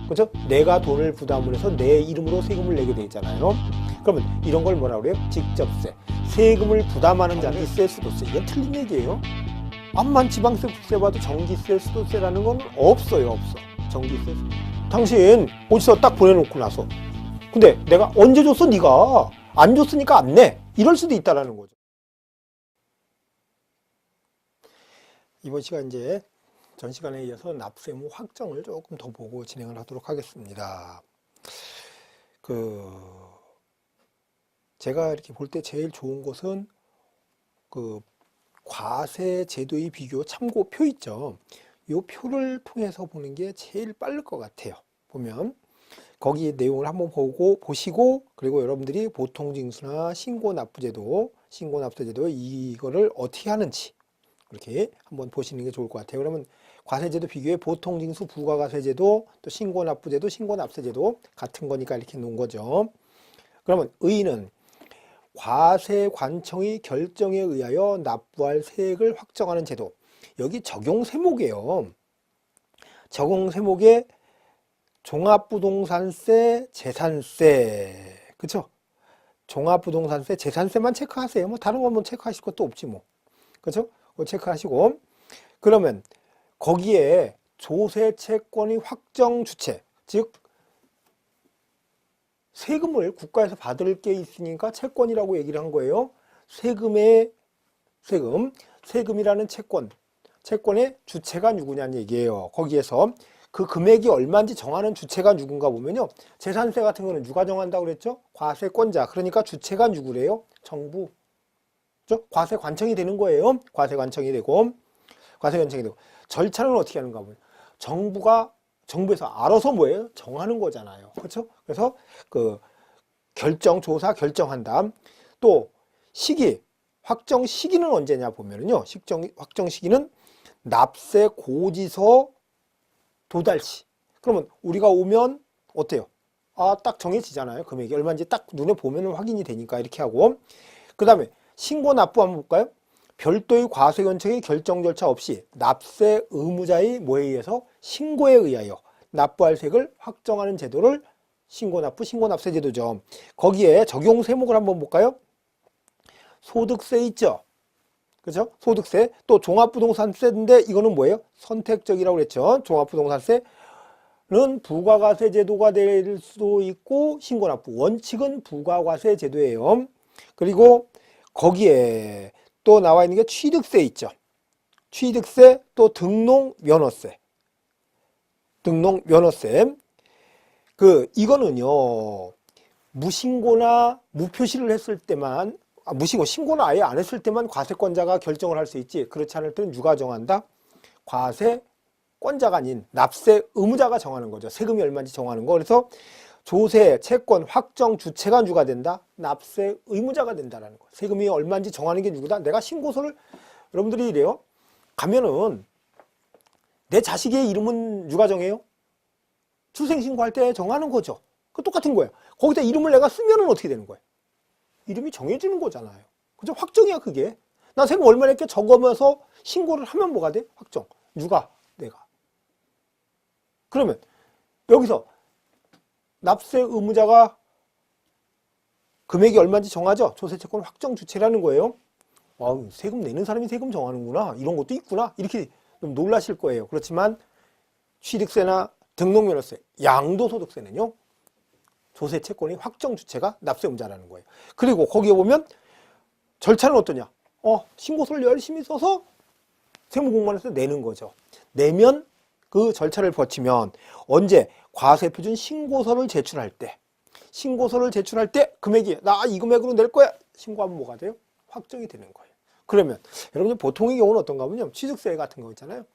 그렇죠? 내가 돈을 부담을 해서 내 이름으로 세금을 내게 돼 있잖아요. 그러면 이런 걸 뭐라 그래요? 직접세. 세금을 부담하는 자는 세, 수도세. 이건 틀린 얘기예요. 암만 지방세, 국세 봐도 전기세, 수도세라는 건 없어요. 없어. 전기세. 당신 어디서 딱 보내놓고 나서 근데 내가 언제 줬어? 네가 안 줬으니까 안 내. 이럴 수도 있다라는 거죠. 이번 시간 이제 전 시간에 이어서 납세무 확정을 조금 더 보고 진행을 하도록 하겠습니다. 제가 이렇게 볼 때 제일 좋은 것은 과세 제도의 비교 참고표 있죠. 이 표를 통해서 보는 게 제일 빠를 것 같아요. 보면 거기 내용을 한번 보시고 그리고 여러분들이 보통징수나 신고납부제도 이거를 어떻게 하는지 이렇게 한번 보시는 게 좋을 것 같아요. 그러면 과세제도 비교에 보통징수, 부가가세제도, 또 신고납부제도, 신고납세제도 같은 거니까 이렇게 놓은 거죠. 그러면 의의는 과세관청의 결정에 의하여 납부할 세액을 확정하는 제도. 여기 적용세목이에요. 적용세목에 종합부동산세, 재산세, 그쵸? 종합부동산세, 재산세만 체크하세요. 뭐 다른 건 뭐 체크하실 것도 없지 뭐, 그쵸? 그거 체크하시고 그러면 거기에 조세채권의 확정 주체, 즉 세금을 국가에서 받을 게 있으니까 채권이라고 얘기를 한 거예요. 세금이라는 채권의 주체가 누구냐는 얘기예요. 거기에서 그 금액이 얼마인지 정하는 주체가 누군가 보면요. 재산세 같은 거는 누가 정한다고 그랬죠? 과세권자. 그러니까 주체가 누구래요? 정부. 그렇죠? 과세관청이 되는 거예요. 과세관청이 되고. 절차는 어떻게 하는가 보면 정부에서 알아서 뭐예요? 정하는 거잖아요. 그렇죠? 그래서 조사 결정한다. 또 확정 시기는 언제냐 보면은요. 확정 시기는 납세 고지서 도달시. 그러면 우리가 오면 어때요? 딱 정해지잖아요. 금액이 얼마인지 딱 눈에 보면 확인이 되니까 이렇게 하고. 그 다음에 신고 납부 한번 볼까요? 별도의 과세관청의 결정 절차 없이 납세 의무자의 뭐에 의해서 신고에 의하여 납부할 세액을 확정하는 제도를 신고납세 제도죠. 거기에 적용 세목을 한번 볼까요? 소득세 있죠. 그렇죠? 소득세. 또 종합부동산세인데 이거는 뭐예요? 선택적이라고 그랬죠. 종합부동산세는 부가가세 제도가 될 수도 있고 신고납부. 원칙은 부가가세 제도예요. 그리고 거기에 또 나와 있는 게 취득세 있죠. 취득세, 또 등록면허세. 이거는요, 무신고나 무표시를 했을 때만, 신고는 아예 안 했을 때만 과세권자가 결정을 할 수 있지. 그렇지 않을 때는 누가 정한다? 과세권자가 아닌 납세 의무자가 정하는 거죠. 세금이 얼마인지 정하는 거. 그래서 조세, 채권, 확정 주체가 누가 된다? 납세 의무자가 된다는 거. 세금이 얼마인지 정하는 게 누구다? 내가 신고서를, 여러분들이 이래요. 가면은 내 자식의 이름은 누가 정해요? 출생신고할 때 정하는 거죠. 그 똑같은 거예요. 거기다 이름을 내가 쓰면은 어떻게 되는 거예요? 이름이 정해지는 거잖아요. 그죠? 확정이야, 그게. 나 세금 얼마 냈게 적으면서 신고를 하면 뭐가 돼? 확정. 누가? 내가. 그러면 여기서 납세 의무자가 금액이 얼마인지 정하죠. 조세채권 확정 주체라는 거예요. 세금 내는 사람이 세금 정하는구나. 이런 것도 있구나. 이렇게 좀 놀라실 거예요. 그렇지만 취득세나 등록면허세, 양도소득세는요. 조세채권의 확정 주체가 납세 의무자라는 거예요. 그리고 거기에 보면 절차는 어떠냐. 신고서를 열심히 써서 세무공무원에서 내는 거죠. 내면 그 절차를 거치면 언제? 과세표준 신고서를 제출할 때 금액이 나 이 금액으로 낼 거야. 신고하면 뭐가 돼요? 확정이 되는 거예요. 그러면 여러분 보통의 경우는 어떤가 하면요. 취득세 같은 거 있잖아요.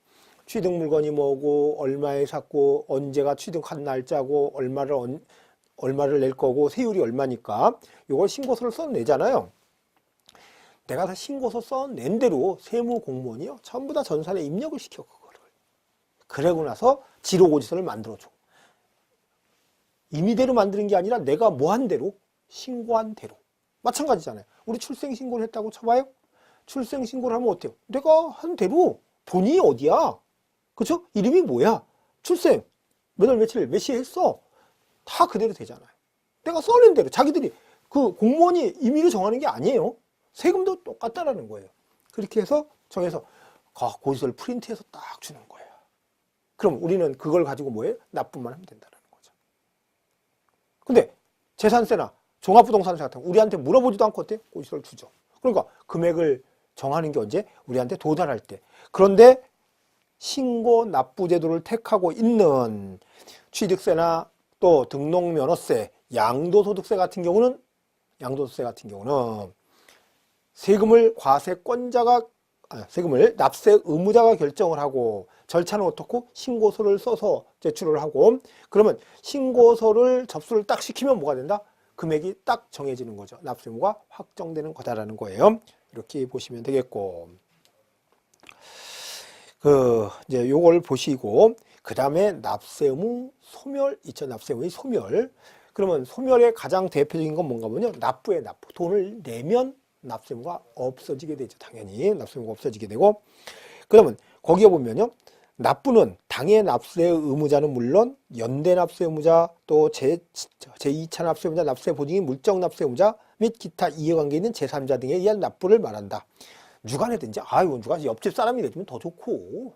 취득 물건이 뭐고 얼마에 샀고 언제가 취득한 날짜고 얼마를 낼 거고 세율이 얼마니까 이걸 신고서를 써내잖아요. 내가 다 신고서 써낸 대로 세무공무원이요. 전부 다 전산에 입력을 시켜 그거를. 그러고 나서 지로고지서를 만들어줘. 임의대로 만드는 게 아니라 내가 뭐 한 대로? 신고한 대로. 마찬가지잖아요. 우리 출생신고를 했다고 쳐봐요. 출생신고를 하면 어때요? 내가 한 대로 본인이 어디야? 그쵸? 이름이 뭐야? 출생. 몇 월 며칠 몇 시에 했어. 다 그대로 되잖아요. 내가 써낸 대로 자기들이 그 공무원이 임의로 정하는 게 아니에요. 세금도 똑같다라는 거예요. 그렇게 해서 정해서 고지서를 프린트해서 딱 주는 거예요. 그럼 우리는 그걸 가지고 뭐예요? 납부만 하면 된다는 거죠. 근데 재산세나 종합부동산세 같은 거 우리한테 물어보지도 않고 어때? 고지서를 주죠. 그러니까 금액을 정하는 게 언제? 우리한테 도달할 때. 그런데 신고 납부 제도를 택하고 있는 취득세나 또 등록면허세, 양도소득세 같은 경우는 세금을 세금을 납세 의무자가 결정을 하고 절차는 어떻고? 신고서를 써서 제출을 하고 그러면 신고서를 접수를 딱 시키면 뭐가 된다? 금액이 딱 정해지는 거죠. 납세 의무가 확정되는 거다라는 거예요. 이렇게 보시면 되겠고 이제 요걸 보시고 그 다음에 납세 의무 소멸 있죠. 납세 의무의 소멸. 그러면 소멸의 가장 대표적인 건 뭔가 보면 납부의 납부. 돈을 내면 납세 의무가 없어지게 되죠. 당연히 납세 의무가 없어지게 되고 그러면 거기에 보면요. 납부는 당해 납세 의무자는 물론 연대 납세 의무자 또 제2차 납세 의무자 납세 보증인 물적 납세 의무자 및 기타 이해관계 있는 제3자 등에 의한 납부를 말한다. 누가 내든지 누가 옆집 사람이 내주면 더 좋고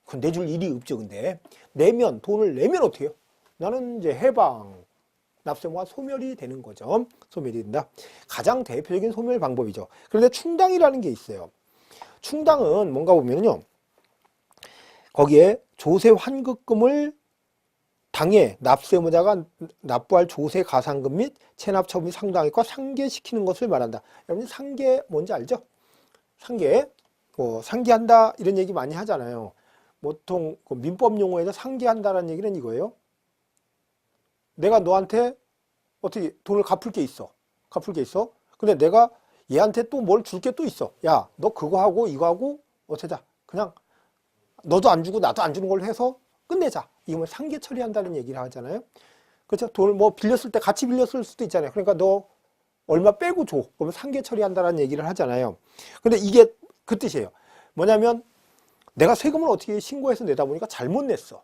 그 내줄 일이 없죠. 근데 돈을 내면 어떻게 해요? 나는 이제 해방 납세 의무가 소멸이 되는 거죠. 소멸이 된다. 가장 대표적인 소멸 방법이죠. 그런데 충당이라는 게 있어요. 충당은 뭔가 보면요. 거기에 조세 환급금을 당해 납세 의무자가 납부할 조세 가산금 및 체납 처분이 상당액과 상계시키는 것을 말한다. 여러분 상계 뭔지 알죠? 상계한다 이런 얘기 많이 하잖아요. 보통 민법 용어에서 상계한다라는 얘기는 이거예요. 내가 너한테 어떻게 돈을 갚을 게 있어. 근데 내가 얘한테 또 뭘 줄 게 또 있어. 야, 너 그거 하고 이거 하고 어쩌자. 그냥 너도 안 주고 나도 안 주는 걸로 해서 끝내자. 이걸 상계 처리한다는 얘기를 하잖아요. 그렇죠? 돈을 빌렸을 때 같이 빌렸을 수도 있잖아요. 그러니까 너 얼마 빼고 줘. 그러면 상계 처리한다는 얘기를 하잖아요. 근데 이게 그 뜻이에요. 뭐냐면 내가 세금을 어떻게 신고해서 내다 보니까 잘못 냈어요.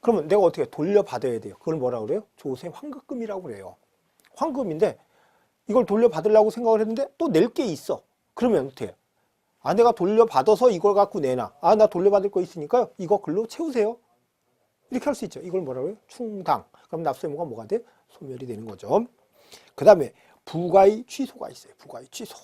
그러면 내가 어떻게 돌려받아야 돼요. 그걸 뭐라고 그래요? 조세 환급금이라고 그래요. 환급인데 이걸 돌려받으려고 생각을 했는데 또 낼 게 있어. 그러면 어떻게 해요? 내가 돌려받아서 이걸 갖고 내놔. 나 돌려받을 거 있으니까요. 이거 글로 채우세요. 이렇게 할 수 있죠. 이걸 뭐라고 해요? 충당. 그럼 납세 의무가 뭐가 돼? 소멸이 되는 거죠. 그 다음에 부과의 취소가 있어요. 부과의 취소.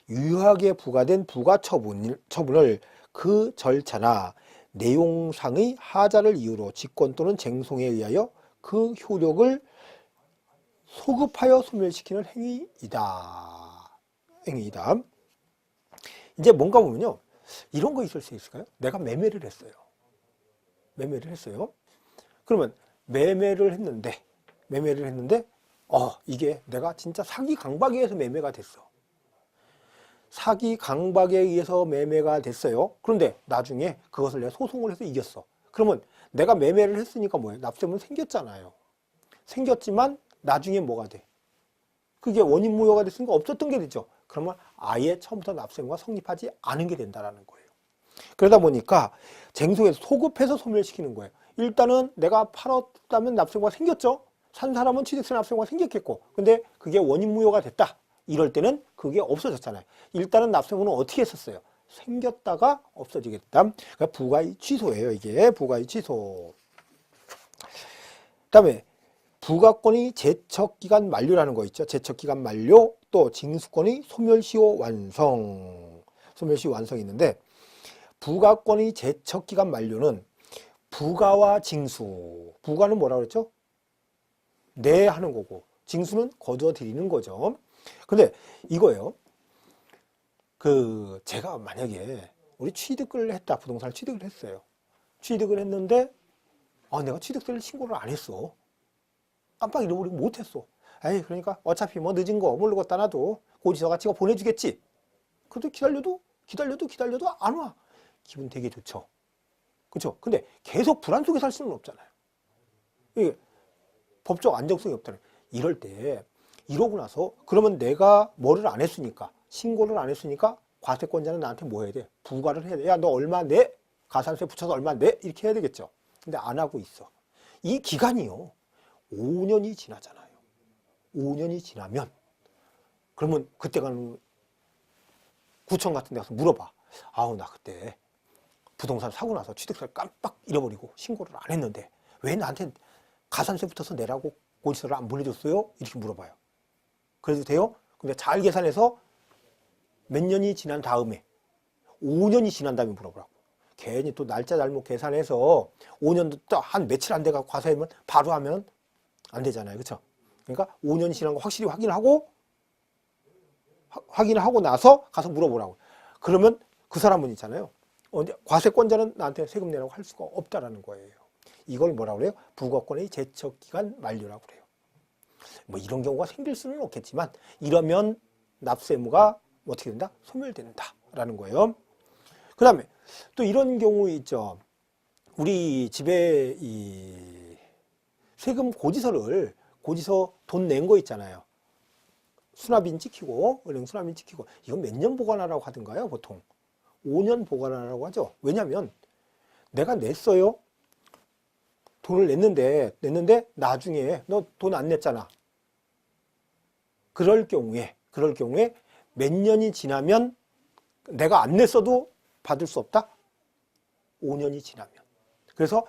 유효하게 부과된 부과 처분을 그 절차나 내용상의 하자를 이유로 직권 또는 쟁송에 의하여 그 효력을 소급하여 소멸시키는 행위이다. 이제 뭔가 보면요. 이런 거 있을 수 있을까요? 내가 매매를 했어요. 그러면 매매를 했는데 이게 내가 진짜 사기 강박에 의해서 매매가 됐어. 사기 강박에 의해서 매매가 됐어요. 그런데 나중에 그것을 내가 소송을 해서 이겼어. 그러면 내가 매매를 했으니까 뭐예요? 납세의무는 생겼잖아요. 생겼지만 나중에 뭐가 돼? 그게 원인 무효가 됐으니까 없었던 게 되죠. 그러면 아예 처음부터 납세의무가 성립하지 않은 게 된다는 거예요. 그러다 보니까 쟁송해서 소급해서 소멸시키는 거예요. 일단은 내가 팔았다면 납세의무가 생겼죠. 산 사람은 취득세 납세의무가 생겼겠고 근데 그게 원인 무효가 됐다. 이럴 때는 그게 없어졌잖아요. 일단은 납세의무는 어떻게 했었어요? 생겼다가 없어지겠다. 그러니까 부과의 취소예요. 이게 부과의 취소. 그다음에 부과권의 제척기간 만료라는 거 있죠. 제척기간 만료 또 징수권의 소멸시효 완성이 있는데 부과권의 제척기간 만료는 부과와 징수. 부과는 뭐라고 그랬죠? 네 하는 거고 징수는 거두어 드리는 거죠. 근데 이거예요. 제가 만약에 우리 취득을 했다. 부동산을 취득을 했어요. 취득을 했는데 내가 취득세를 신고를 안 했어. 깜빡 잃어버리고 못했어. 그러니까 어차피 늦은 거 모르고 따놔도 고지서가 찍어 보내주겠지. 그래도 기다려도 안 와. 기분 되게 좋죠. 그렇죠? 근데 계속 불안 속에 살 수는 없잖아요. 이게 법적 안정성이 없다는. 이럴 때 이러고 나서 그러면 내가 뭐를 안 했으니까 신고를 안 했으니까 과세권자는 나한테 뭐 해야 돼? 부과를 해야 돼. 야, 너 얼마 내? 가산세 붙여서 얼마 내? 이렇게 해야 되겠죠. 근데 안 하고 있어. 이 기간이요. 5년이 지나잖아요. 5년이 지나면 그러면 그때가는 구청 같은 데 가서 물어봐. 아우 나 그때 부동산 사고 나서 취득세를 깜빡 잃어버리고 신고를 안 했는데 왜 나한테 가산세 붙여서 내라고 고지서를 안 보내줬어요? 이렇게 물어봐요. 그래도 돼요? 근데 잘 계산해서 몇 년이 지난 다음에 5년이 지난 다음에 물어보라고. 괜히 또 날짜 잘못 계산해서 5년도 또 한 며칠 안 돼가지고 과세하면 바로 하면 안 되잖아요. 그렇죠? 그러니까 5년이 지난 거 확실히 확인을 하고 나서 가서 물어보라고. 그러면 그 사람은 있잖아요. 과세권자는 나한테 세금 내라고 할 수가 없다라는 거예요. 이걸 뭐라고 그래요? 부과권의 제척기간 만료라고 그래요. 뭐 이런 경우가 생길 수는 없겠지만 이러면 납세 의무가 어떻게 된다? 소멸된다라는 거예요. 그 다음에 또 이런 경우 있죠. 우리 집에 이 세금 고지서 돈 낸 거 있잖아요. 수납인 찍히고 은행 수납인 찍히고 이건 몇 년 보관하라고 하던가요? 보통 5년 보관하라고 하죠. 왜냐하면 내가 냈어요. 돈을 냈는데 나중에 너 돈 안 냈잖아. 그럴 경우에 몇 년이 지나면 내가 안 냈어도 받을 수 없다? 5년이 지나면. 그래서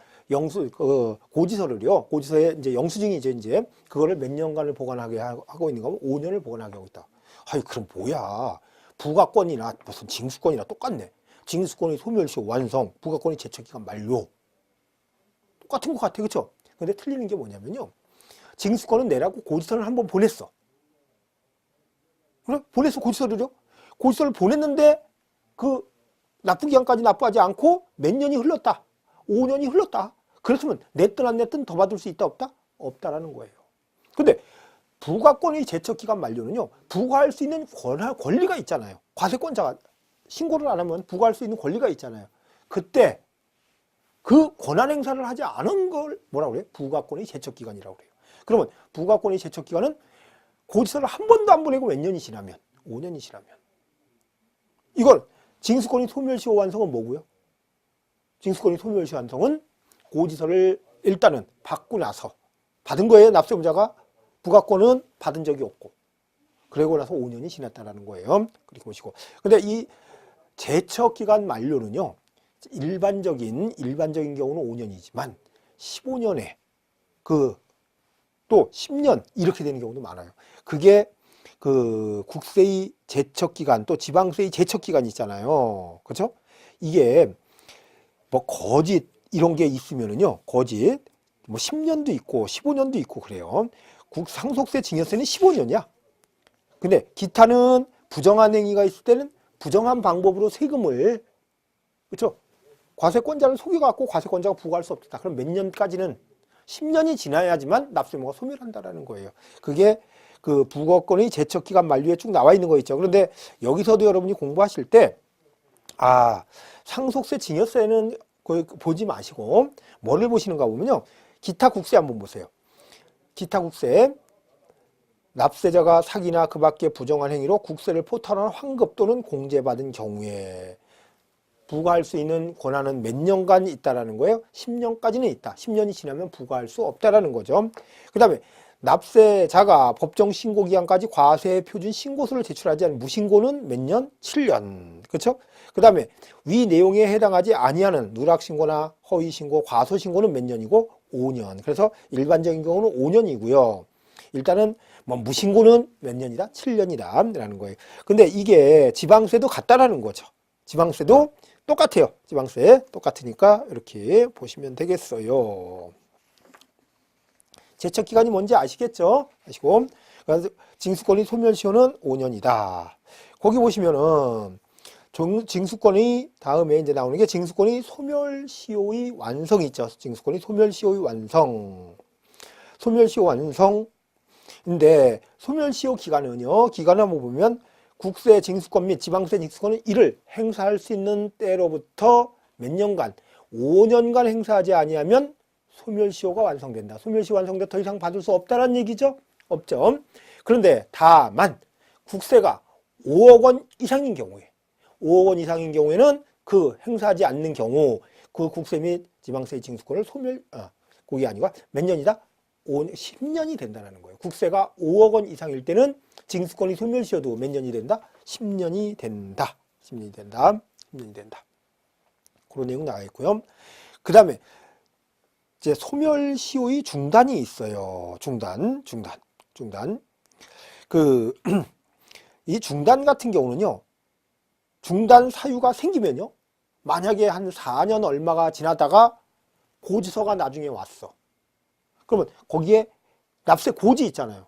고지서에 이제 영수증이죠, 이제. 그거를 몇 년간을 보관하게 하고 있는 거면 5년을 보관하게 하고 있다. 아이, 그럼 뭐야. 부가권이나 무슨 징수권이나 똑같네. 징수권이 소멸시효 완성, 부가권이 제척기간 만료. 똑같은 것 같아, 그쵸? 근데 틀리는 게 뭐냐면요. 징수권은 내라고 고지서를 한번 보냈어. 그래? 보냈어, 고지서를요? 고지서를 보냈는데 그 납부기간까지 납부하지 않고 몇 년이 흘렀다. 5년이 흘렀다. 그렇다면 냈든 안 냈든 더 받을 수 있다, 없다? 없다라는 거예요. 근데 부과권의 제척기간 만료는요. 부과할 수 있는 권리가 있잖아요. 과세권자가 신고를 안 하면 부과할 수 있는 권리가 있잖아요. 그때 그 권한 행사를 하지 않은 걸 뭐라고 그래요? 부과권의 제척기간이라고 그래요. 그러면 부과권의 제척기간은 고지서를 한 번도 안 보내고 몇 년이 지나면 5년이 지나면 이걸 징수권의 소멸시효 완성은 뭐고요? 징수권의 소멸시효 완성은 고지서를 일단은 받고 나서 받은 거예요. 납세의무자가. 부과권은 받은 적이 없고 그러고 나서 5년이 지났다는 거예요. 그렇게 보시고. 근데 이 제척기간 만료는요. 일반적인 경우는 5년이지만 15년에 또 10년 이렇게 되는 경우도 많아요. 그게 그 국세의 제척기간 또 지방세의 제척기간이 있잖아요. 그렇죠? 이게 뭐 거짓 이런 게 있으면은요. 거짓 뭐 10년도 있고 15년도 있고 그래요. 상속세 증여세는 15년이야. 근데 기타는 부정한 행위가 있을 때는 부정한 방법으로 세금을 그렇죠? 과세권자를 속여갖고 과세권자가 부과할 수 없다. 그럼 몇 년까지는 10년이 지나야지만 납세의무가 소멸한다라는 거예요. 그게 그 부과권의 제척기간 만료에 쭉 나와 있는 거 있죠. 그런데 여기서도 여러분이 공부하실 때 상속세 증여세는 보지 마시고 뭐를 보시는가 보면요. 기타 국세 한번 보세요. 기타 국세 납세자가 사기나 그 밖의 부정한 행위로 국세를 포탈하는 환급 또는 공제받은 경우에 부과할 수 있는 권한은 몇 년간 있다라는 거예요? 10년까지는 있다. 10년이 지나면 부과할 수 없다라는 거죠. 그 다음에 납세자가 법정 신고 기간까지 과세 표준 신고서를 제출하지 않은 무신고는 몇 년? 7년. 그렇죠? 그 다음에 위 내용에 해당하지 아니하는 누락신고나 허위신고, 과소신고는 몇 년이고? 5년. 그래서 일반적인 경우는 5년이고요. 일단은 뭐 무신고는 몇 년이다? 7년이다 라는 거예요. 근데 이게 지방세도 같다라는 거죠. 지방세도 똑같아요. 지방세 똑같으니까 이렇게 보시면 되겠어요. 제척기간이 뭔지 아시겠죠? 아시고 그래서 징수권의 소멸시효는 5년이다. 거기 보시면은 징수권의 다음에 이제 나오는 게 징수권의 소멸시효의 완성이 있죠. 징수권의 소멸시효의 완성. 소멸시효 완성인데 소멸시효 기간은요. 기간을 한번 보면 국세 징수권 및 지방세 징수권은 이를 행사할 수 있는 때로부터 몇 년간 5년간 행사하지 아니하면 소멸시효가 완성된다. 소멸시효 완성돼 더 이상 받을 수 없다는 얘기죠. 없죠. 그런데 다만 국세가 5억 원 이상인 경우에 5억 원 이상인 경우에는 그 행사하지 않는 경우 그 국세 및 지방세 징수권을 그게 아니고 몇 년이다? 10년이 된다는 거예요. 국세가 5억 원 이상일 때는 징수권이 소멸시효도 몇 년이 된다? 10년이 된다. 10년이 된다. 10년이 된다. 그런 내용 나와 있고요. 그 다음에 이제 소멸시효의 중단이 있어요. 중단. 이 중단 같은 경우는요, 중단 사유가 생기면요, 만약에 한 4년 얼마가 지나다가 고지서가 나중에 왔어. 그러면 거기에 납세 고지 있잖아요.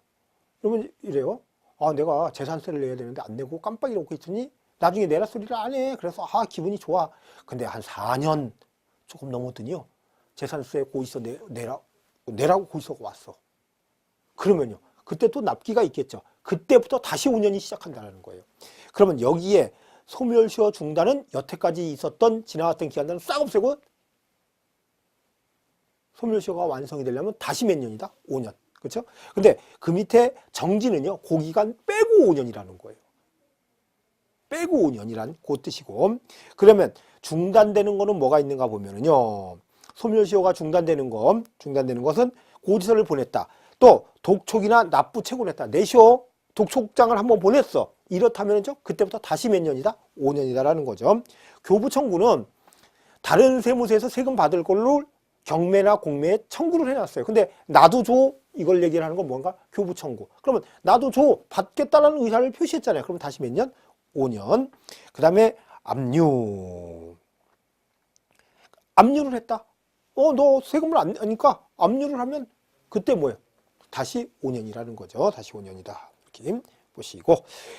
그러면 이래요. 아, 내가 재산세를 내야 되는데 안 내고 깜빡 잊고 있더니 나중에 내라 소리를 안 해. 그래서 기분이 좋아. 근데 한 4년 조금 넘었더니요, 재산세 고지서 내라고 고지서가 왔어. 그러면요, 그때 또 납기가 있겠죠. 그때부터 다시 5년이 시작한다는 거예요. 그러면 여기에 소멸시효 중단은 여태까지 있었던 지나왔던 기간들은 싹 없애고 소멸시효가 완성이 되려면 다시 몇 년이다? 5년. 그렇죠? 근데 그 밑에 정지는요, 그 기간 빼고 5년이라는 거예요. 빼고 5년이란 그 뜻이고, 그러면 중단되는 거는 뭐가 있는가 보면은요, 소멸시효가 중단되는 것은 고지서를 보냈다. 또 독촉이나 납부 채권했다. 내시효 독촉장을 한번 보냈어. 이렇다면은요, 그때부터 다시 몇 년이다? 5년이다라는 거죠. 교부 청구는 다른 세무서에서 세금 받을 걸로 경매나 공매에 청구를 해놨어요. 근데 나도 줘, 이걸 얘기를 하는 건 뭔가? 교부 청구. 그러면 나도 줘, 받겠다라는 의사를 표시했잖아요. 그럼 다시 몇 년? 5년. 그 다음에 압류. 압류를 했다. 너 세금을 안 내니까 압류를 하면 그때 뭐예요? 다시 5년이라는 거죠. 다시 5년이다. 이렇게 보시고.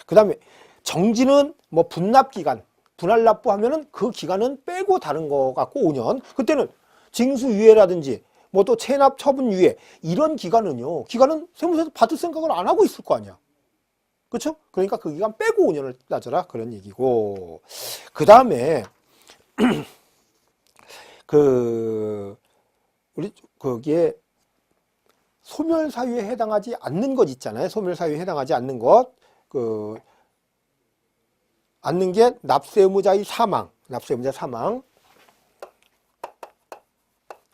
그 다음에 정지는 뭐 분납기간, 분할 납부하면은 그 기간은 빼고 다른 거 갖고 5년. 그때는 징수유예라든지 뭐 또 체납 처분유예 이런 기간은 세무서에서 받을 생각을 안 하고 있을 거 아니야. 그렇죠? 그러니까 그 기간 빼고 5년을 따져라 그런 얘기고. 그 다음에 우리 거기에 소멸사유에 해당하지 않는 것 있잖아요. 소멸사유에 해당하지 않는 것. 않는 게 납세의무자의 사망.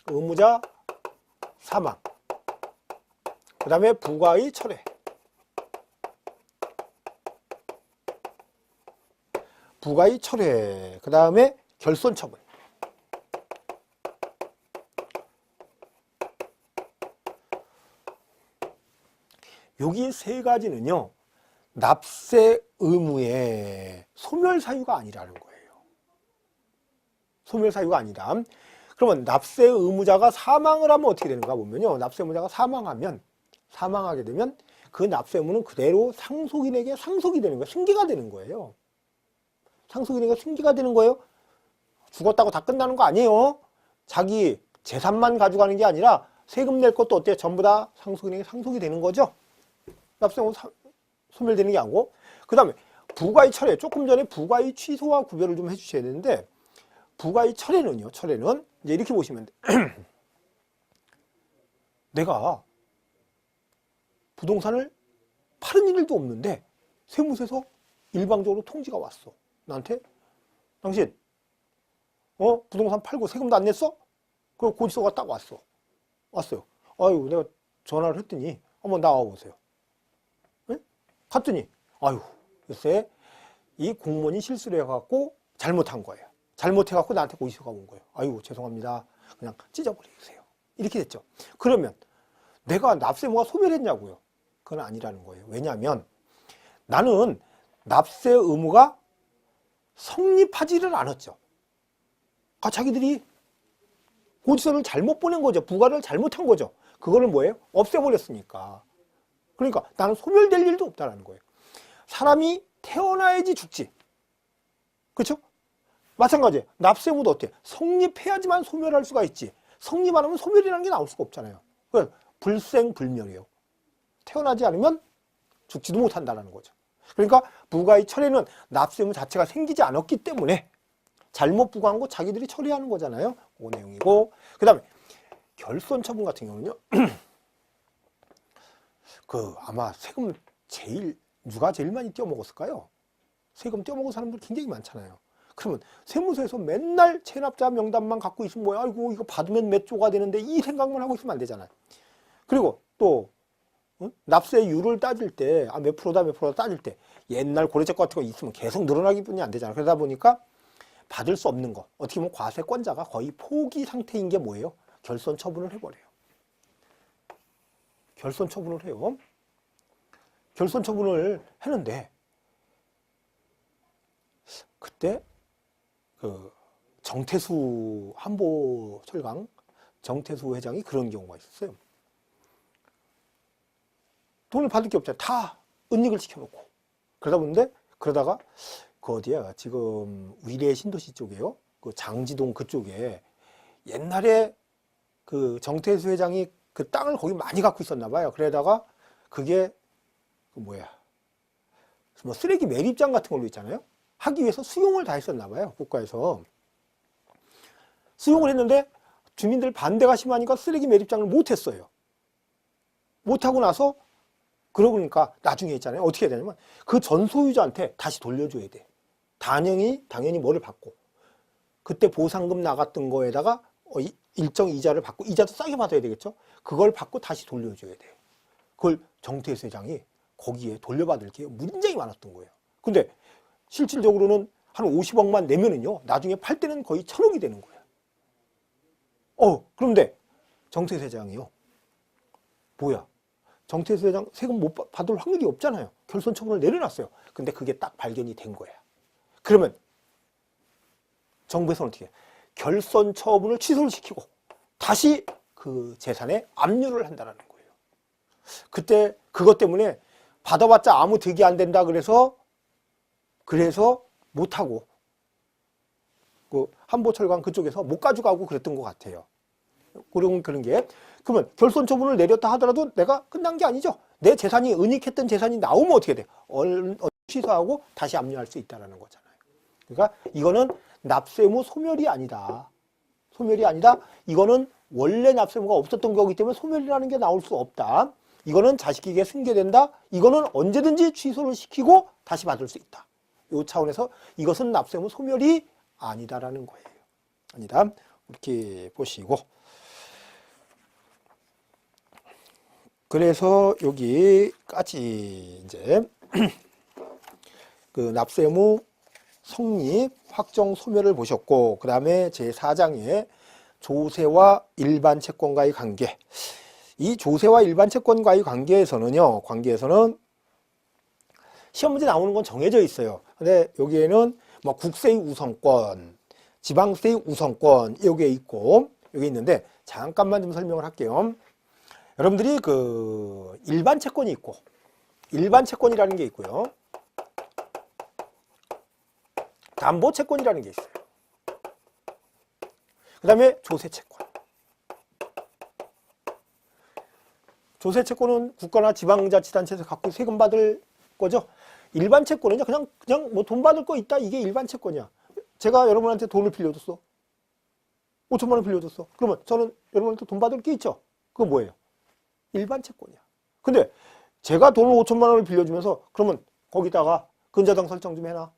의무자 사망. 그 다음에 부과의 철회. 그 다음에 결손처분. 여기 세 가지는요, 납세 의무의 소멸사유가 아니라는 거예요. 소멸사유가 아니라. 그러면 납세 의무자가 사망을 하면 어떻게 되는가 보면요, 납세 의무자가 사망하게 되면 그 납세 의무는 그대로 상속인에게 상속이 되는 거예요. 승계가 되는 거예요. 상속인에게 승계가 되는 거예요. 죽었다고 다 끝나는 거 아니에요. 자기 재산만 가져가는 게 아니라 세금 낼 것도 어때요? 전부 다 상속인에게 상속이 되는 거죠. 납세의무 소멸되는 게 아니고. 그 다음에 부과의 철회. 조금 전에 부과의 취소와 구별을 좀 해주셔야 되는데, 부과의 철회는 이제 이렇게 보시면 돼. 내가 부동산을 파는 일도 없는데 세무서에서 일방적으로 통지가 왔어. 나한테 당신 부동산 팔고 세금도 안 냈어? 그 고지서가 딱 왔어요. 아유, 내가 전화를 했더니 한번 나와 보세요. 네? 갔더니 글쎄 이 공무원이 실수를 해갖고 잘못한 거예요. 잘못해갖고 나한테 고지서가 온 거예요. 아유, 죄송합니다. 그냥 찢어버리세요. 이렇게 됐죠. 그러면 내가 납세 의무가 소멸했냐고요? 그건 아니라는 거예요. 왜냐하면 나는 납세 의무가 성립하지를 않았죠. 자기들이 고지서를 잘못 보낸 거죠. 부과를 잘못한 거죠. 그거는 뭐예요? 없애버렸으니까. 그러니까 나는 소멸될 일도 없다는 거예요. 사람이 태어나야지 죽지. 그렇죠? 마찬가지예요. 납세 의무도 어때? 성립해야지만 소멸할 수가 있지. 성립 안 하면 소멸이라는 게 나올 수가 없잖아요. 그러니까 불생불멸이에요. 태어나지 않으면 죽지도 못한다는 거죠. 그러니까 부과의 철회는 납세 의무 자체가 생기지 않았기 때문에 잘못 부과한 거 자기들이 처리하는 거잖아요. 그 내용이고. 그 다음에 결손처분 같은 경우는요. 아마 세금 누가 제일 많이 떼어먹었을까요? 세금 떼어먹은 사람들 굉장히 많잖아요. 그러면 세무서에서 맨날 체납자 명단만 갖고 있으면 뭐야? 아이고 이거 받으면 몇 조가 되는데 이 생각만 하고 있으면 안 되잖아요. 그리고 또 납세율을 따질 때 몇 프로다 몇 프로다 따질 때 옛날 고래책 같은 거 있으면 계속 늘어나기뿐이 안 되잖아요. 그러다 보니까 받을 수 없는 거, 어떻게 보면 과세권자가 거의 포기 상태인 게 뭐예요? 결손 처분을 해버려요. 결손 처분을 해요. 결손 처분을 했는데 그때 그 정태수 한보철강 정태수 회장이 그런 경우가 있었어요. 돈을 받을 게 없잖아요. 다 은닉을 시켜놓고. 그러다가 그 어디야? 지금 위례 신도시 쪽에요. 그 장지동 그쪽에 옛날에 그 정태수 회장이 그 땅을 거기 많이 갖고 있었나 봐요. 그러다가 그게 그 뭐야? 뭐 쓰레기 매립장 같은 걸로 있잖아요. 하기 위해서 수용을 다 했었나 봐요. 국가에서. 수용을 했는데 주민들 반대가 심하니까 쓰레기 매립장을 못 했어요. 못 하고 나서 그러니까 나중에 있잖아요. 어떻게 해야 되냐면 그 전 소유자한테 다시 돌려줘야 돼. 당연히 뭐를 받고 그때 보상금 나갔던 거에다가 일정 이자를 받고 이자도 싸게 받아야 되겠죠. 그걸 받고 다시 돌려줘야 돼. 그걸 정태수 회장이 거기에 돌려받을 게 굉장히 많았던 거예요. 근데 실질적으로는 한 50억만 내면은요 나중에 팔 때는 거의 1,000억이 되는 거예요. 그런데 정태수 회장이요 뭐야? 정태수 회장 세금 못 받을 확률이 없잖아요. 결손 처분을 내려놨어요. 근데 그게 딱 발견이 된 거야. 그러면 정부에서는 어떻게 해? 결손 처분을 취소를 시키고 다시 그 재산에 압류를 한다는 거예요. 그때 그것 때문에 받아봤자 아무 득이 안 된다 그래서 못하고 그 한보철강 그쪽에서 못 가져가고 그랬던 것 같아요. 그런 게 그러면 결손 처분을 내렸다 하더라도 내가 끝난 게 아니죠. 내 재산이 은닉했던 재산이 나오면 어떻게 돼? 취소하고 다시 압류할 수 있다는 거잖아요. 그러니까 이거는 납세의무 소멸이 아니다. 소멸이 아니다. 이거는 원래 납세의무가 없었던 거기 때문에 소멸이라는 게 나올 수 없다. 이거는 자식에게 승계된다. 이거는 언제든지 취소를 시키고 다시 받을 수 있다. 이 차원에서 이것은 납세의무 소멸이 아니다라는 거예요. 아니다. 이렇게 보시고. 그래서 여기까지 이제 그 납세의무 성립, 확정, 소멸을 보셨고, 그 다음에 제4장에 조세와 일반 채권과의 관계. 이 조세와 일반 채권과의 관계에서는 시험 문제 나오는 건 정해져 있어요. 근데 여기에는 뭐 국세의 우선권, 지방세의 우선권, 요게 있고, 여기 있는데, 잠깐만 좀 설명을 할게요. 여러분들이 그 일반 채권이 있고, 일반 채권이라는 게 있고요. 담보 채권이라는 게 있어요. 그 다음에 조세 채권. 조세 채권은 국가나 지방자치단체에서 갖고 세금 받을 거죠. 일반 채권은요, 그냥 뭐 돈 받을 거 있다. 이게 일반 채권이야. 제가 여러분한테 돈을 빌려줬어. 5천만 원 빌려줬어. 그러면 저는 여러분한테 돈 받을 게 있죠. 그거 뭐예요? 일반 채권이야. 근데 제가 돈을 5천만 원을 빌려주면서 그러면 거기다가 근저당 설정 좀 해놔.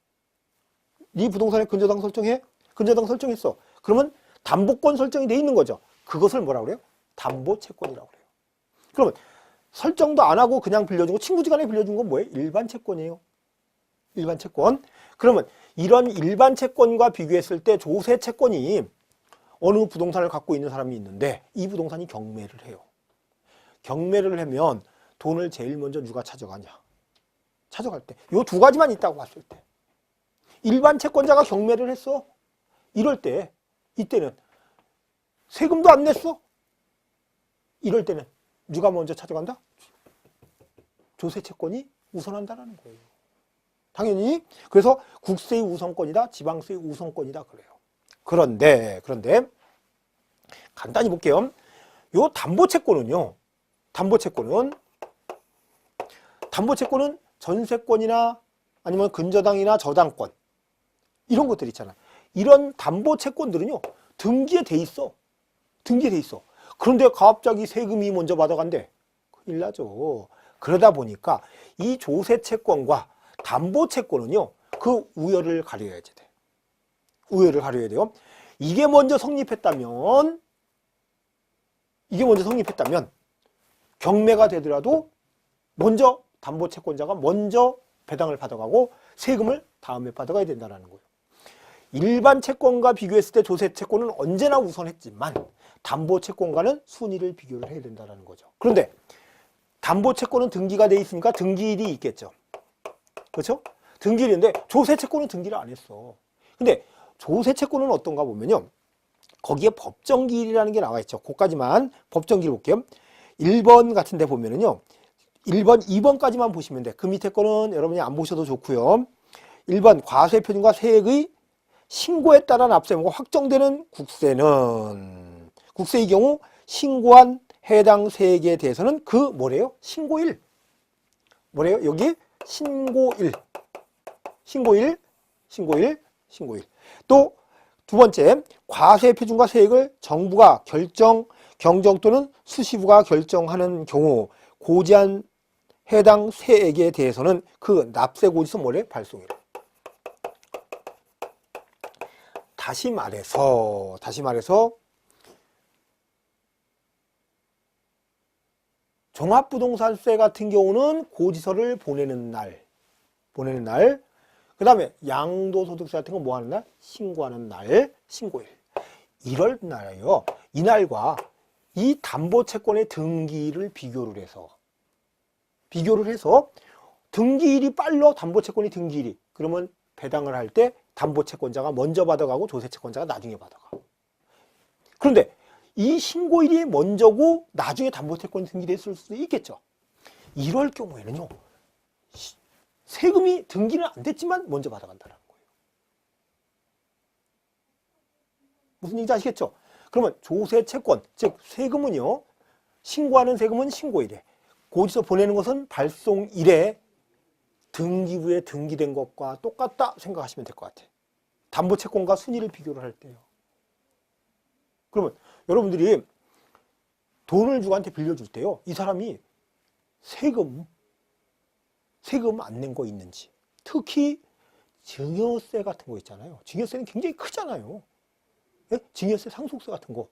네 부동산에 근저당 설정해? 근저당 설정했어. 그러면 담보권 설정이 돼 있는 거죠. 그것을 뭐라고 그래요? 담보채권이라고 그래요. 그러면 설정도 안 하고 그냥 빌려주고 친구지간에 빌려준 건 뭐예요? 일반 채권이에요. 일반 채권. 그러면 이런 일반 채권과 비교했을 때 조세 채권이 어느 부동산을 갖고 있는 사람이 있는데 이 부동산이 경매를 해요. 경매를 하면 돈을 제일 먼저 누가 찾아가냐? 찾아갈 때. 요 두 가지만 있다고 봤을 때. 일반 채권자가 경매를 했어. 이럴 때, 이때는 세금도 안 냈어. 이럴 때는 누가 먼저 찾아간다? 조세 채권이 우선한다는 거예요. 당연히. 그래서 국세의 우선권이다, 지방세의 우선권이다 그래요. 그런데 간단히 볼게요. 요 담보채권은 전세권이나 아니면 근저당이나 저당권 이런 것들 있잖아. 이런 담보채권들은요 등기에 돼 있어. 그런데 갑자기 세금이 먼저 받아간대. 큰일 나죠. 그러다 보니까 이 조세채권과 담보채권은요 그 우열을 가려야지 돼. 우회를 가려야 돼요. 이게 먼저 성립했다면 경매가 되더라도 먼저 담보채권자가 먼저 배당을 받아가고 세금을 다음에 받아가야 된다는 거예요. 일반 채권과 비교했을 때 조세채권은 언제나 우선했지만 담보채권과는 순위를 비교를 해야 된다는 거죠. 그런데 담보채권은 등기가 돼 있으니까 등기일이 있겠죠. 그렇죠? 등기일인데 조세채권은 등기를 안 했어. 근데 조세채권은 어떤가 보면요. 거기에 법정기일이라는 게 나와 있죠. 그까지만 법정기일 볼게요. 1번 같은 데 보면은요. 1번, 2번까지만 보시면 돼. 그 밑에 거는 여러분이 안 보셔도 좋고요. 1번 과세표준과 세액의 신고에 따라 납세무가 확정되는 국세의 경우 신고한 해당 세액에 대해서는 그 뭐래요? 신고일. 뭐래요? 여기 신고일. 또 두 번째, 과세표준과 세액을 정부가 경정 또는 수시부가 결정하는 경우 고지한 해당 세액에 대해서는 그 납세고지서 뭐래? 발송일. 다시 말해서 종합부동산세 같은 경우는 고지서를 보내는 날. 그 다음에 양도소득세 같은 거 뭐 하는 날? 신고하는 날, 신고일. 이럴 날에요. 이날과 이 담보채권의 등기일을 비교를 해서 등기일이 빨라 담보채권이 등기일이. 그러면 배당을 할 때 담보채권자가 먼저 받아가고 조세채권자가 나중에 받아가. 그런데 이 신고일이 먼저고 나중에 담보채권이 등기됐을 수도 있겠죠. 이럴 경우에는요. 세금이 등기는 안 됐지만 먼저 받아간다는 거예요. 무슨 얘기인지 아시겠죠? 그러면 조세채권, 즉 세금은요. 신고하는 세금은 신고일에, 고지서 보내는 것은 발송일에 등기부에 등기된 것과 똑같다 생각하시면 될 것 같아요. 담보채권과 순위를 비교를 할 때요. 그러면 여러분들이 돈을 누구한테 빌려줄 때요. 이 사람이 세금 안 낸 거 있는지. 특히 증여세 같은 거 있잖아요. 증여세는 굉장히 크잖아요. 예? 증여세, 상속세 같은 거.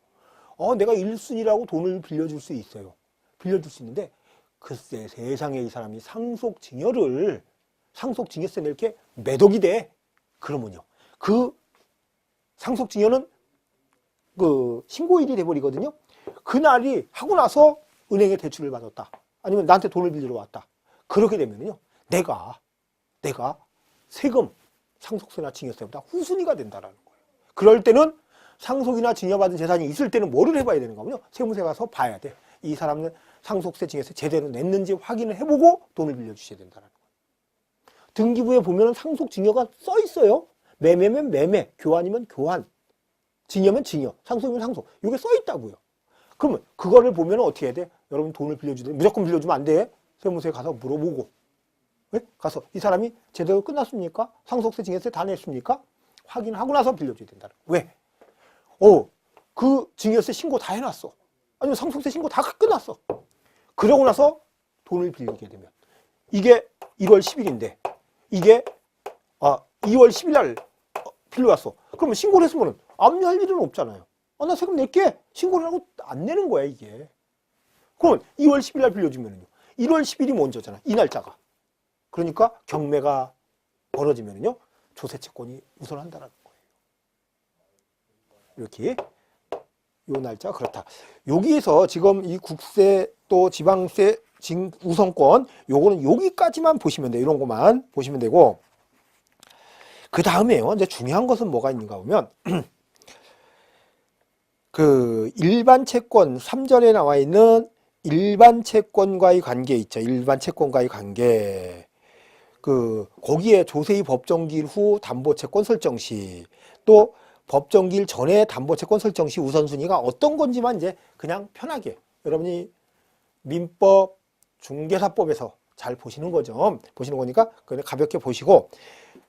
내가 1순위라고 돈을 빌려줄 수 있어요. 빌려줄 수 있는데 글쎄 세상에 이 사람이 상속증여세 낼 게 몇 억이 돼. 그러면요. 그 상속증여는 그 신고일이 돼버리거든요. 그날이 하고 나서 은행에 대출을 받았다. 아니면 나한테 돈을 빌리러 왔다. 그렇게 되면요. 내가 세금, 상속세나 증여세보다 후순위가 된다는 거예요. 그럴 때는 상속이나 증여받은 재산이 있을 때는 뭐를 해봐야 되는가 하면요. 세무서에 가서 봐야 돼. 이 사람은 상속세, 증여세 제대로 냈는지 확인을 해보고 돈을 빌려주셔야 된다는 거예요. 등기부에 보면 상속, 증여가 써 있어요. 매매면 매매, 교환이면 교환, 증여면 증여, 상속이면 상속. 이게 써 있다고요. 그러면 그거를 보면 어떻게 해야 돼? 여러분 돈을 빌려주든 무조건 빌려주면 안 돼. 세무서에 가서 물어보고. 네? 가서 이 사람이 제대로 끝났습니까? 상속세, 증여세 다 냈습니까? 확인하고 나서 빌려줘야 된다는 거예요. 왜? 그 증여세 신고 다 해놨어. 아니면 상속세 신고 다 끝났어. 그러고 나서 돈을 빌리게 되면 이게 1월 10일인데 이게 2월 10일 날 빌려왔어. 그러면 신고를 했으면 압류할 일은 없잖아요. 나 세금 낼게. 신고를 하고 안 내는 거야 이게. 그럼 2월 10일 날 빌려주면요. 1월 10일이 먼저잖아. 이 날짜가. 그러니까 경매가 벌어지면요. 조세채권이 우선한다는 거예요. 이렇게 요 날짜가 그렇다. 여기에서 지금 이 국세 또 지방세 우선권 요거는 여기까지만 보시면 돼요. 이런 것만 보시면 되고 그 다음에요. 이제 중요한 것은 뭐가 있는가 보면 그 일반 채권 3절에 나와 있는 일반 채권과의 관계 있죠. 일반 채권과의 관계. 거기에 조세의 법정기일 후 담보채권 설정 시 또 법정기일 전에 담보채권 설정 시 우선순위가 어떤 건지만 이제 그냥 편하게 여러분이 민법, 중개사법에서 잘 보시는 거죠. 보시는 거니까 그냥 가볍게 보시고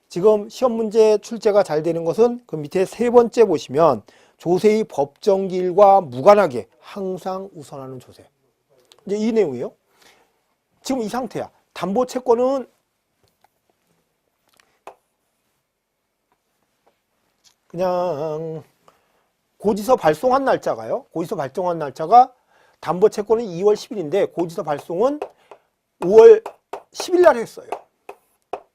지금 시험 문제 출제가 잘 되는 것은 그 밑에 세 번째 보시면 조세의 법정기일과 무관하게 항상 우선하는 조세. 이제 이 내용이에요. 지금 이 상태야. 담보채권은 그냥 고지서 발송한 날짜가요. 고지서 발송한 날짜가 담보채권은 2월 10일인데 고지서 발송은 5월 10일 날 했어요.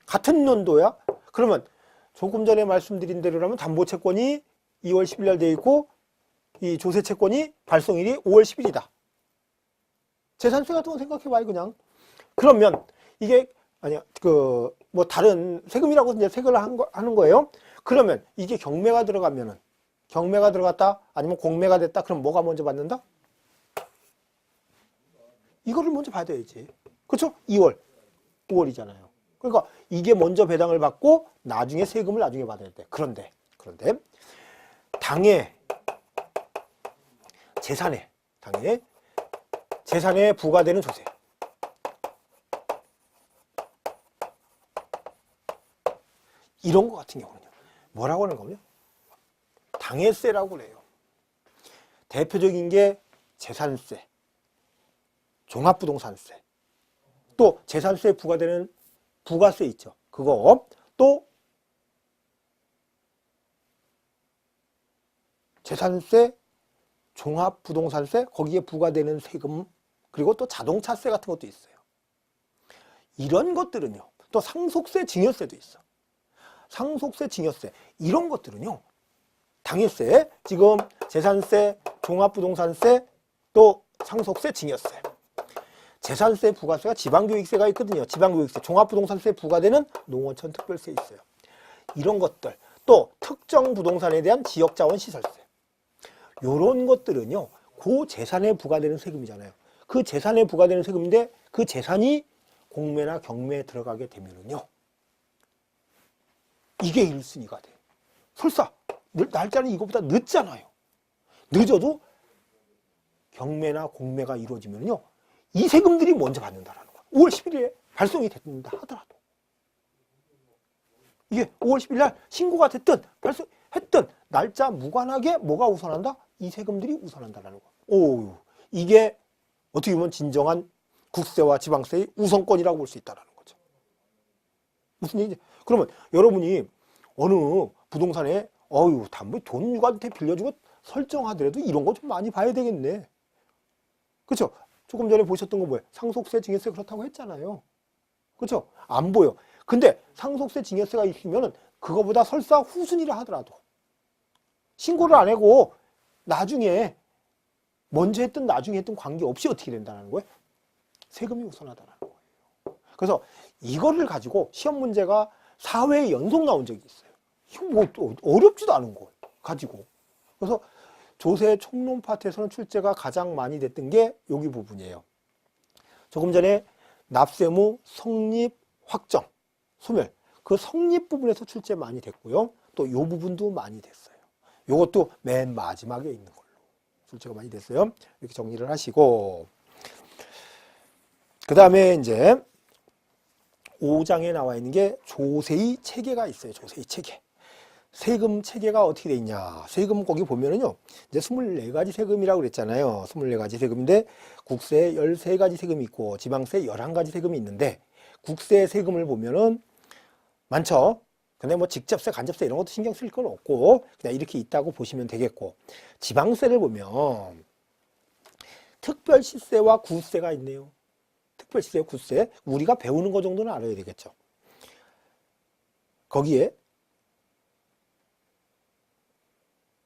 같은 연도야? 그러면 조금 전에 말씀드린 대로라면 담보채권이 2월 10일 날 돼 있고 이 조세채권이 발송일이 5월 10일이다. 재산세 같은 거 생각해봐요, 그냥. 그러면 이게 아니야 뭐 다른 세금이라고 이제 세금을 하는 거예요. 그러면 이게 경매가 들어가면은 경매가 들어갔다 아니면 공매가 됐다. 그럼 뭐가 먼저 받는다? 이거를 먼저 받아야지. 그렇죠? 5월이잖아요. 그러니까 이게 먼저 배당을 받고 나중에 세금을 나중에 받아야 돼. 그런데 당해 재산에 부과되는 조세. 이런 거 같은 경우는요. 뭐라고 하는 거냐? 당해세라고 그래요. 대표적인 게 재산세, 종합부동산세, 또 재산세에 부과되는 부가세 있죠. 그거, 또 재산세, 종합부동산세, 거기에 부과되는 세금, 그리고 또 자동차세 같은 것도 있어요. 이런 것들은요. 또 상속세, 증여세도 있어. 상속세, 증여세 이런 것들은요. 당해세, 지금 재산세, 종합부동산세, 또 상속세, 증여세. 재산세, 부가세가 지방교육세가 있거든요. 지방교육세, 종합부동산세에 부과되는 농어촌 특별세 있어요. 이런 것들, 또 특정 부동산에 대한 지역자원시설세. 이런 것들은요. 그 재산에 부과되는 세금이잖아요. 그 재산에 부과되는 세금인데 그 재산이 공매나 경매에 들어가게 되면은요. 이게 1순위가 돼. 설사 날짜는 이거보다 늦잖아요. 늦어도 경매나 공매가 이루어지면요. 이 세금들이 먼저 받는다라는 거야. 5월 10일에 발송이 됐다 하더라도. 이게 5월 10일 날 신고가 됐든 발송했든 날짜 무관하게 뭐가 우선한다? 이 세금들이 우선한다라는 거야. 오, 이게 어떻게 보면 진정한 국세와 지방세의 우선권이라고 볼 수 있다는 거죠. 무슨 얘기냐? 그러면 여러분이 어느 부동산에 돈 누구한테 빌려주고 설정하더라도 이런 거 좀 많이 봐야 되겠네. 그렇죠? 조금 전에 보셨던 거 뭐예요? 상속세, 증여세 그렇다고 했잖아요. 그렇죠? 안 보여. 근데 상속세, 증여세가 있으면 그거보다 설사 후순위라 하더라도 신고를 안 하고 나중에 먼저 했든 나중에 했든 관계없이 어떻게 된다는 거예요? 세금이 우선하다는 거예요. 그래서 이거를 가지고 시험 문제가 4회 연속 나온 적이 있어요. 이거 뭐 어렵지도 않은 걸 가지고. 그래서 조세 총론 파트에서는 출제가 가장 많이 됐던 게 여기 부분이에요. 조금 전에 납세무 성립 확정, 소멸. 그 성립 부분에서 출제 많이 됐고요. 또 이 부분도 많이 됐어요. 이것도 맨 마지막에 있는 걸로 출제가 많이 됐어요. 이렇게 정리를 하시고. 그 다음에 이제 5장에 나와 있는 게 조세의 체계가 있어요. 조세의 체계. 세금 체계가 어떻게 돼 있냐. 세금 거기 보면은요. 이제 24가지 세금이라고 그랬잖아요. 24가지 세금인데 국세 13가지 세금이 있고 지방세 11가지 세금이 있는데 국세 세금을 보면은 많죠. 근데 뭐 직접세, 간접세 이런 것도 신경 쓸 건 없고 그냥 이렇게 있다고 보시면 되겠고 지방세를 보면 특별시세와 구세가 있네요. 특별시세, 구세 우리가 배우는 거 정도는 알아야 되겠죠. 거기에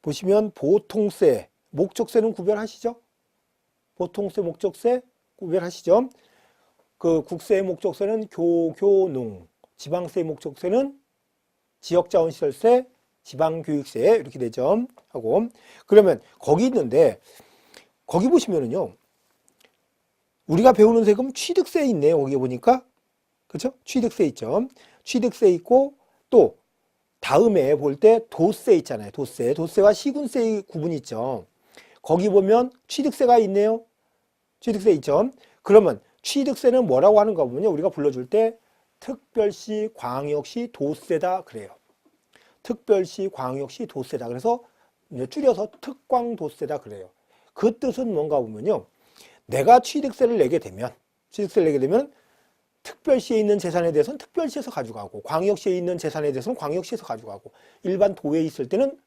보시면 보통세, 목적세는 구별하시죠? 보통세, 목적세 구별하시죠? 그 국세의 목적세는 교농, 지방세의 목적세는 지역자원시설세, 지방교육세 이렇게 되죠. 하고 그러면 거기 있는데 거기 보시면은요. 우리가 배우는 세금 취득세 있네요. 거기 보니까 그렇죠? 취득세 있죠. 취득세 있고 또 다음에 볼 때 도세 있잖아요. 도세와 시군세의 구분이 있죠. 거기 보면 취득세가 있네요. 취득세 있죠. 그러면 취득세는 뭐라고 하는가 보면요. 우리가 불러줄 때 특별시, 광역시, 도세다 그래요. 특별시, 광역시, 도세다. 그래서 줄여서 특광도세다 그래요. 그 뜻은 뭔가 보면요. 내가 취득세를 내게 되면 특별시에 있는 재산에 대해서는 특별시에서 가져가고 광역시에 있는 재산에 대해서는 광역시에서 가져가고 일반 도에 있을 때는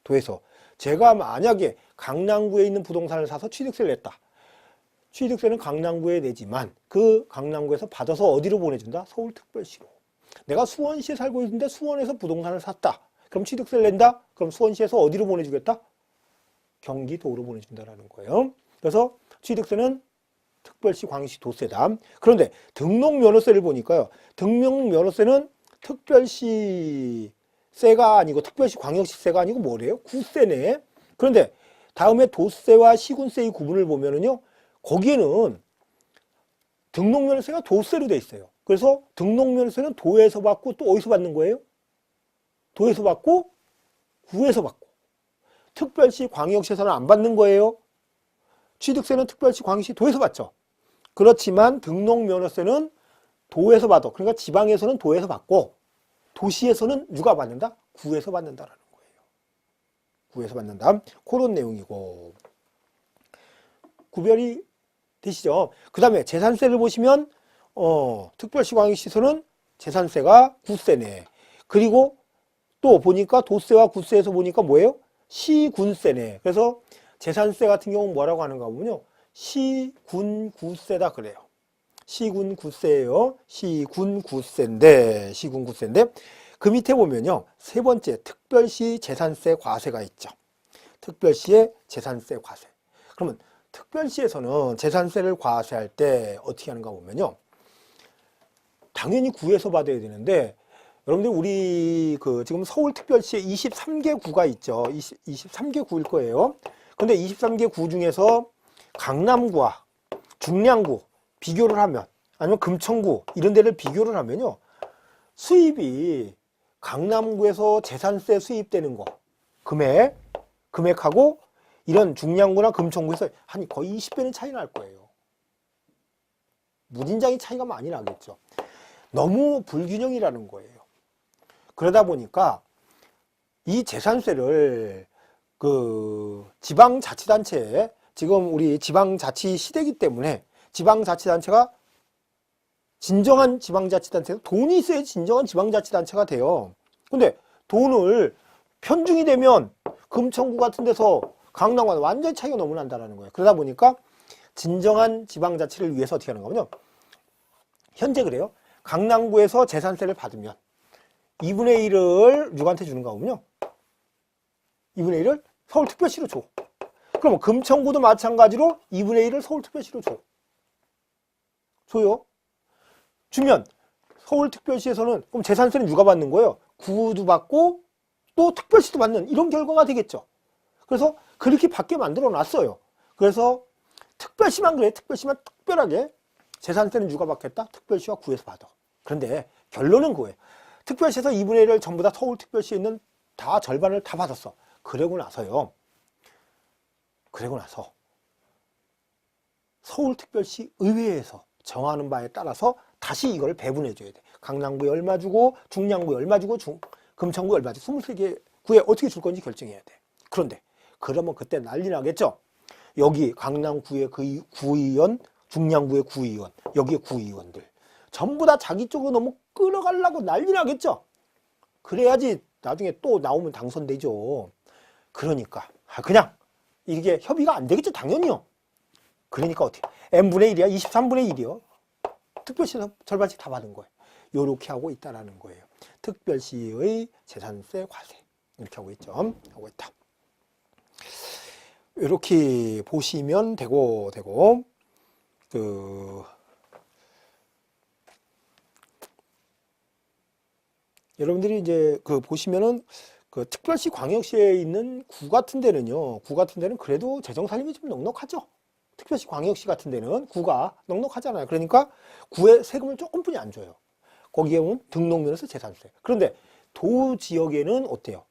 도에서. 제가 만약에 강남구에 있는 부동산을 사서 취득세를 냈다. 취득세는 강남구에 내지만 그 강남구에서 받아서 어디로 보내준다? 서울특별시로. 내가 수원시에 살고 있는데 수원에서 부동산을 샀다. 그럼 취득세를 낸다? 그럼 수원시에서 어디로 보내주겠다? 경기도로 보내준다라는 거예요. 그래서 취득세는 특별시, 광역시, 도세다. 그런데 등록면허세를 보니까요. 등록면허세는 특별시세가 아니고 특별시, 광역시세가 아니고 뭐래요? 구세네. 그런데 다음에 도세와 시군세의 구분을 보면은요. 거기에는 등록면허세가 도세로 돼 있어요. 그래서 등록면허세는 도에서 받고 또 어디서 받는 거예요? 도에서 받고 구에서 받고. 특별시, 광역시에서는 안 받는 거예요. 취득세는 특별시, 광역시, 도에서 받죠. 그렇지만 등록면허세는 도에서 받아. 그러니까 지방에서는 도에서 받고 도시에서는 누가 받는다? 구에서 받는다라는 거예요. 구에서 받는다. 그런 내용이고. 구별이 되시죠? 그 다음에 재산세를 보시면 특별시, 광역시에서는 재산세가 구세네. 그리고 또 보니까 도세와 구세에서 보니까 뭐예요? 시군세네. 그래서 재산세 같은 경우는 뭐라고 하는가 보면요. 시군구세다 그래요. 시군구세예요. 시군구세인데 그 밑에 보면요. 세 번째 특별시 재산세 과세가 있죠. 특별시의 재산세 과세. 그러면 특별시에서는 재산세를 과세할 때 어떻게 하는가 보면요. 당연히 구에서 받아야 되는데 여러분들 우리 지금 서울특별시에 23개 구가 있죠. 23개 구일 거예요. 근데 23개 구 중에서 강남구와 중량구 비교를 하면 아니면 금천구 이런 데를 비교를 하면요. 수입이 강남구에서 재산세 수입되는 거 금액하고 이런 중량구나 금천구에서 한 거의 20배는 차이 날 거예요. 무진장이 차이가 많이 나겠죠. 너무 불균형이라는 거예요. 그러다 보니까 이 재산세를 지방자치단체에 지금 우리 지방자치 시대이기 때문에 지방자치단체가 진정한 지방자치단체가 돈이 있어야 진정한 지방자치단체가 돼요. 근데 돈을 편중이 되면 금천구 같은 데서 강남과 완전히 차이가 너무 난다는 거예요. 그러다 보니까 진정한 지방자치를 위해서 어떻게 하는 거냐면 현재 그래요. 강남구에서 재산세를 받으면 2분의 1을 누구한테 주는가 보면요. 2분의 1을 서울특별시로 줘. 그럼 금천구도 마찬가지로 2분의 1을 서울특별시로 줘. 줘요. 주면 서울특별시에서는 그럼 재산세는 누가 받는 거예요? 구도 받고 또 특별시도 받는 이런 결과가 되겠죠. 그래서 그렇게 받게 만들어 놨어요. 그래서 특별시만 그래. 특별시만 특별하게 재산세는 누가 받겠다? 특별시와 구에서 받아. 그런데 결론은 그거예요. 특별시에서 2분의 1을 전부 다 서울특별시에 있는 다 절반을 다 받았어. 그러고 나서 서울특별시 의회에서 정하는 바에 따라서 다시 이걸 배분해 줘야 돼. 강남구에 얼마 주고 중량구에 얼마 주고 금천구에 얼마 주고 23개 구에 어떻게 줄 건지 결정해야 돼. 그런데 그러면 그때 난리 나겠죠. 여기 강남구의 그 구의원, 중량구의 구의원, 여기에 구의원들 전부 다 자기 쪽으로 너무 끌어가려고 난리 나겠죠. 그래야지 나중에 또 나오면 당선되죠. 그러니까 그냥 이게 협의가 안 되겠죠. 당연히요. 그러니까 어떻게 n분의 1이야 23분의 1이요. 특별시에서 절반씩 다 받은 거예요. 요렇게 하고 있다라는 거예요. 특별시의 재산세 과세 이렇게 하고 있죠. 하고 있다. 이렇게 보시면 되고 여러분들이 이제 보시면은 특별시 광역시에 있는 구 같은 데는 그래도 재정 살림이 좀 넉넉하죠. 특별시 광역시 같은 데는 구가 넉넉하잖아요. 그러니까 구에 세금을 조금뿐이 안 줘요. 거기에 오면 등록면에서 재산세. 그런데 도 지역에는 어때요?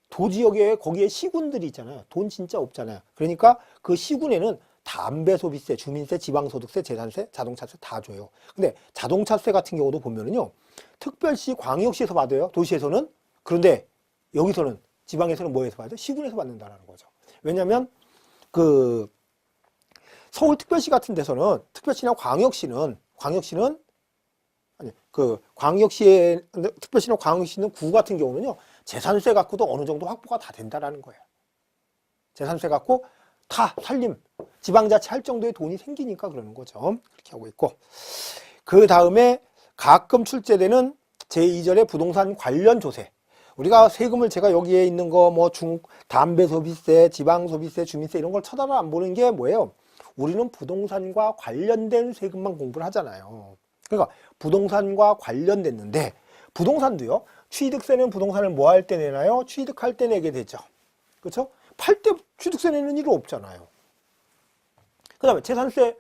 도 지역에 거기에 시군들이 있잖아요. 돈 진짜 없잖아요. 그러니까 그 시군에는 담배 소비세, 주민세, 지방소득세, 재산세, 자동차세 다 줘요. 근데 자동차세 같은 경우도 보면은요. 특별시, 광역시에서 받아요. 도시에서는. 그런데 여기서는 지방에서는 뭐에서 받아요? 시군에서 받는다는 거죠. 왜냐하면 서울특별시 같은 데서는 특별시나 광역시는 특별시나 광역시는 구 같은 경우는요. 재산세 갖고도 어느 정도 확보가 다 된다라는 거예요. 재산세 갖고 다 살림, 지방자치 할 정도의 돈이 생기니까 그러는 거죠. 그렇게 하고 있고. 그 다음에 가끔 출제되는 제2절의 부동산 관련 조세. 우리가 세금을 제가 여기에 있는 거 뭐 담배 소비세, 지방 소비세, 주민세 이런 걸 쳐다도 안 보는 게 뭐예요? 우리는 부동산과 관련된 세금만 공부를 하잖아요. 그러니까 부동산과 관련됐는데 부동산도요. 취득세는 부동산을 뭐 할 때 내나요? 취득할 때 내게 되죠. 그렇죠? 팔 때 취득세 내는 일은 없잖아요. 그 다음에 재산세,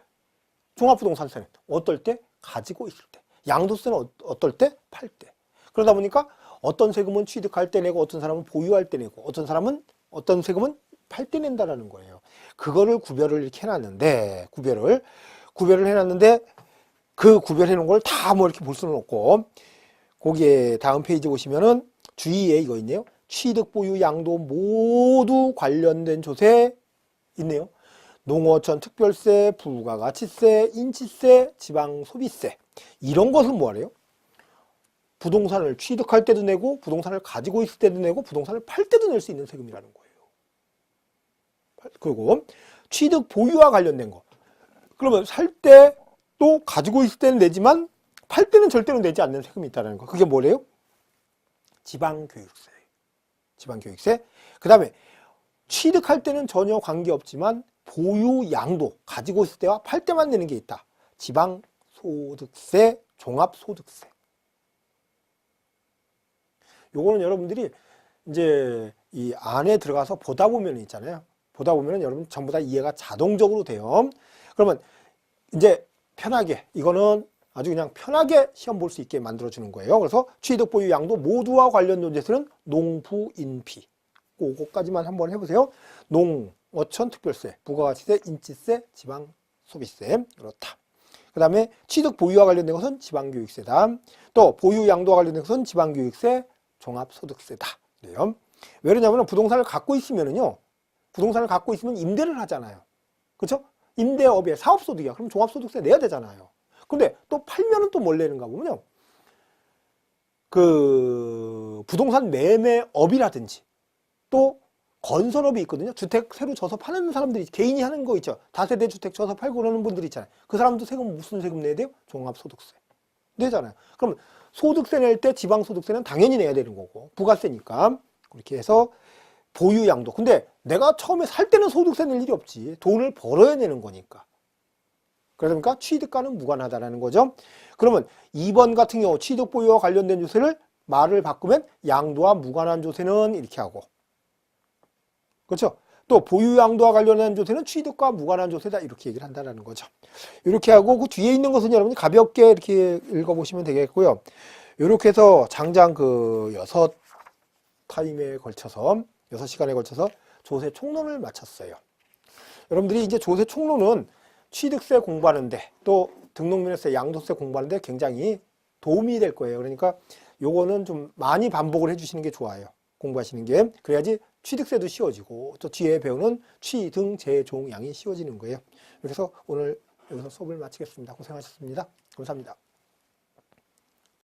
종합부동산세는 어떨 때? 가지고 있을 때. 양도세는 어떨 때? 팔 때. 그러다 보니까 어떤 세금은 취득할 때 내고 어떤 사람은 보유할 때 내고 어떤 세금은 팔 때 낸다라는 거예요. 그거를 구별을 이렇게 해놨는데 구별을 해놨는데 그 구별해 놓은 걸 다 뭐 이렇게 볼 수는 없고 거기에 다음 페이지 보시면은 주의에 이거 있네요. 취득, 보유, 양도 모두 관련된 조세 있네요. 농어촌 특별세, 부가가치세, 인치세, 지방소비세 이런 것은 뭐래요? 부동산을 취득할 때도 내고 부동산을 가지고 있을 때도 내고 부동산을 팔 때도 낼 수 있는 세금이라는 거예요. 그리고 취득, 보유와 관련된 거. 그러면 살 때 또 가지고 있을 때는 내지만 팔 때는 절대로 내지 않는 세금이 있다는 거. 그게 뭐래요? 지방교육세. 지방교육세. 그 다음에 취득할 때는 전혀 관계없지만 보유, 양도 가지고 있을 때와 팔 때만 내는 게 있다. 지방소득세, 종합소득세. 요거는 여러분들이 이제 이 안에 들어가서 보다 보면 있잖아요. 보다 보면 여러분 전부 다 이해가 자동적으로 돼요. 그러면 이제 편하게 이거는 아주 그냥 편하게 시험 볼 수 있게 만들어주는 거예요. 그래서 취득, 보유, 양도 모두와 관련 논제에서는 농부, 인피. 그거까지만 한번 해보세요. 농, 어촌, 특별세, 부가가치세, 인치세, 지방소비세. 그렇다. 그 다음에 취득, 보유와 관련된 것은 지방교육세다. 또 보유, 양도와 관련된 것은 지방교육세, 종합소득세다. 그래요. 왜 그러냐면 부동산을 갖고 있으면은요. 부동산을 갖고 있으면 임대를 하잖아요. 그렇죠? 임대업에 사업소득이야. 그럼 종합소득세 내야 되잖아요. 근데 또 팔면은 또 뭘 내는가 보면요. 그 부동산 매매업이라든지 또 건설업이 있거든요. 주택 새로 져서 파는 사람들이 개인이 하는 거 있죠. 다세대 주택 져서 팔고 그러는 분들 있잖아요. 그 사람도 세금 무슨 세금 내야 돼요? 종합소득세 내잖아요. 그럼 소득세 낼 때 지방소득세는 당연히 내야 되는 거고 부가세니까 그렇게 해서 보유, 양도. 근데 내가 처음에 살 때는 소득세 낼 일이 없지. 돈을 벌어야 내는 거니까. 그러니까 취득과는 무관하다라는 거죠. 그러면 2번 같은 경우 취득, 보유와 관련된 조세를 말을 바꾸면 양도와 무관한 조세는 이렇게 하고 그렇죠? 또 보유, 양도와 관련된 조세는 취득과 무관한 조세다 이렇게 얘기를 한다는 거죠. 이렇게 하고 그 뒤에 있는 것은 여러분이 가볍게 이렇게 읽어보시면 되겠고요. 이렇게 해서 장장 그 6타임에 걸쳐서 6시간에 걸쳐서 조세 총론을 마쳤어요. 여러분들이 이제 조세 총론은 취득세 공부하는데 또 등록면허세, 양도세 공부하는데 굉장히 도움이 될 거예요. 그러니까 요거는 좀 많이 반복을 해주시는 게 좋아요. 공부하시는 게. 그래야지 취득세도 쉬워지고 또 뒤에 배우는 취, 등, 재, 종, 양이 쉬워지는 거예요. 그래서 오늘 여기서 수업을 마치겠습니다. 고생하셨습니다. 감사합니다.